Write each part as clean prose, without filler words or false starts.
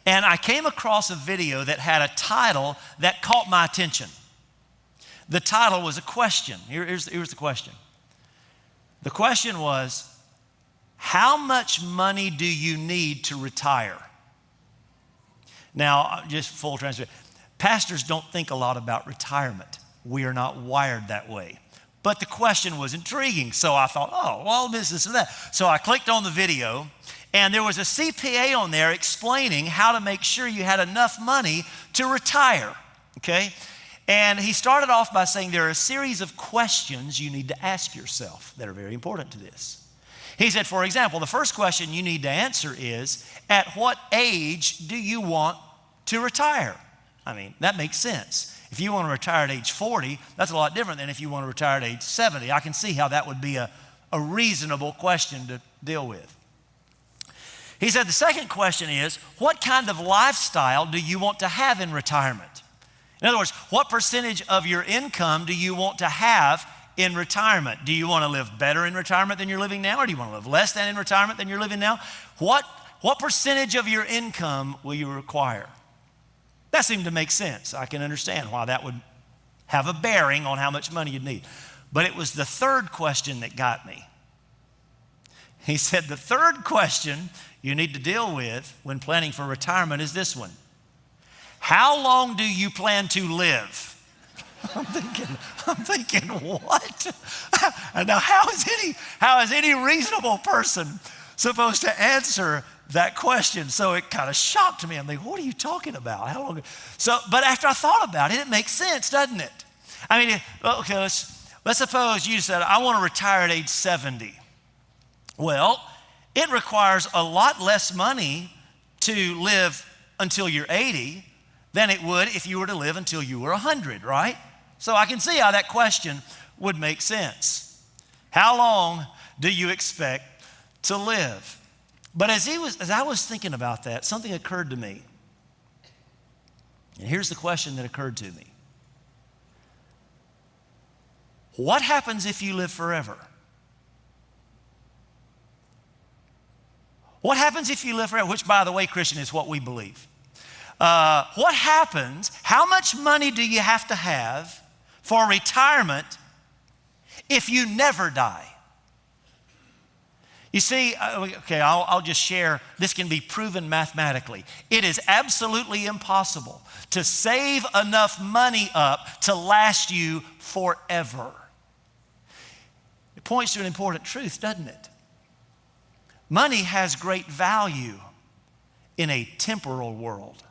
And I came across a video that had a title that caught my attention. The title was a question. Here's the question. The question was, how much money do you need to retire? Now, just full transparency, pastors don't think a lot about retirement. We are not wired that way. But the question was intriguing, so I thought, oh, well, this and that. So I clicked on the video, and there was a CPA on there explaining how to make sure you had enough money to retire, okay? And he started off by saying there are a series of questions you need to ask yourself that are very important to this. He said, for example, the first question you need to answer is, at what age do you want to retire? I mean, that makes sense. If you want to retire at age 40, that's a lot different than if you want to retire at age 70. I can see how that would be a reasonable question to deal with. He said the second question is, what kind of lifestyle do you want to have in retirement? In other words, what percentage of your income do you want to have in retirement? Do you want to live better in retirement than you're living now, or do you want to live less than in retirement than you're living now? What percentage of your income will you require? That seemed to make sense. I can understand why that would have a bearing on how much money you'd need. But it was the third question that got me. He said the third question you need to deal with when planning for retirement is this one. How long do you plan to live? I'm thinking, what? Now, how is any reasonable person supposed to answer that question? So it kind of shocked me. I'm like, what are you talking about? How long? But after I thought about it, it makes sense, doesn't it? I mean, okay, let's suppose you said, I want to retire at age 70. Well, it requires a lot less money to live until you're 80 than it would if you were to live until you were 100, right? So I can see how that question would make sense. How long do you expect to live? But as I was thinking about that, something occurred to me. And here's the question that occurred to me. What happens if you live forever? What happens if you live forever? Which, by the way, Christian, is what we believe. What happens, how much money do you have to have for retirement if you never die? You see, okay, I'll just share, this can be proven mathematically. It is absolutely impossible to save enough money up to last you forever. It points to an important truth, doesn't it? Money has great value in a temporal world,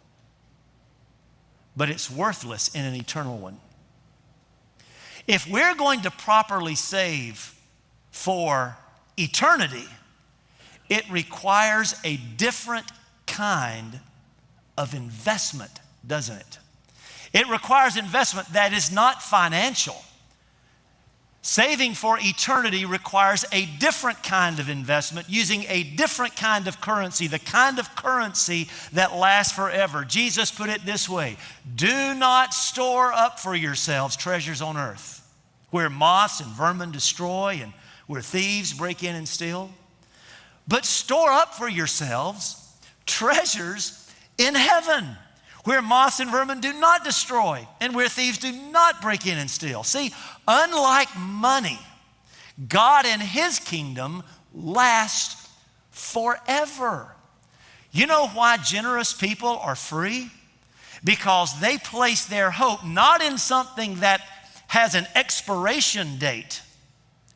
but it's worthless in an eternal one. If we're going to properly save for eternity, it requires a different kind of investment, doesn't it? It requires investment that is not financial. Saving for eternity requires a different kind of investment using a different kind of currency, the kind of currency that lasts forever. Jesus put it this way, do not store up for yourselves treasures on earth, where moths and vermin destroy and where thieves break in and steal. But store up for yourselves treasures in heaven, where moths and vermin do not destroy and where thieves do not break in and steal. See, unlike money, God and His kingdom last forever. You know why generous people are free? Because they place their hope not in something that has an expiration date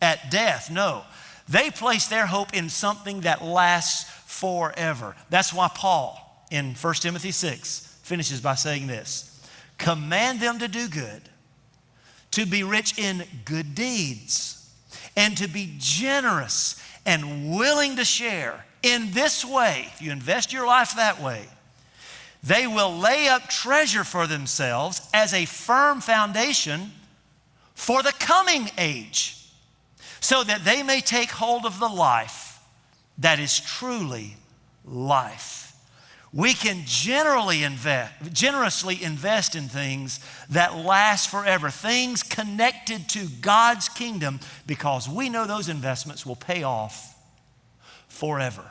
at death. No, they place their hope in something that lasts forever. That's why Paul in 1 Timothy 6 finishes by saying this, command them to do good, to be rich in good deeds, and to be generous and willing to share. In this way, if you invest your life that way, they will lay up treasure for themselves as a firm foundation for the coming age, so that they may take hold of the life that is truly life. We can generously invest in things that last forever, things connected to God's kingdom, because we know those investments will pay off forever.